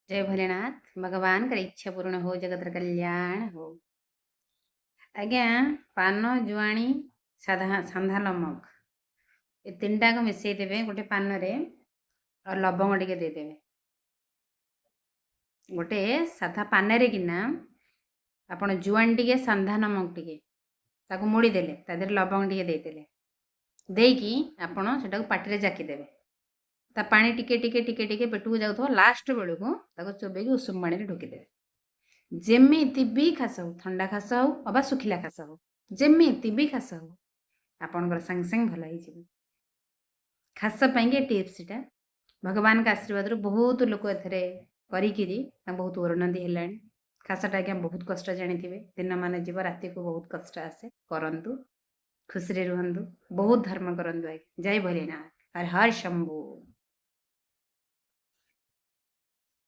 जय भोलेनाथ भगवान कर इच्छा पूर्ण हो जगतर कल्याण हो। आज्ञा पान जुआणी साधा सांधा लमक ये तीन टाक मिसई देवे गोटे पान रे और लवंग टिके देदेवे गोटे साधा पान रे किना आपण जुआणी टिके सांधा नमक टिके ताको मोड़ी देले ता देहरे लवंग टिके देदेले देकी आपण सेटा पाटी रे जाकी देवे ता पानी टिके टिके टिके टिके पेटू जाउथो लास्ट बेलू ताको चोबेकी उषुम पानी रे ढोकी देवे जेमिति भी खास हो थंडा खास हो अबा सुखिला खास हो जेमिति भी खास हो आपणकर सांगे सांगे भल हो खास पाई टिप्स इटा भगवान का आशीर्वाद बहुत लोक एथरे करी बहुत उन्नति है खासटा आज्ञा बहुत कष्ट जानी दिन मान जीव राति को बहुत कष्ट आसे करंतु खुशी रुहतु बहुत धर्म करंतु जय भोलेनाथ हर हर शंभु।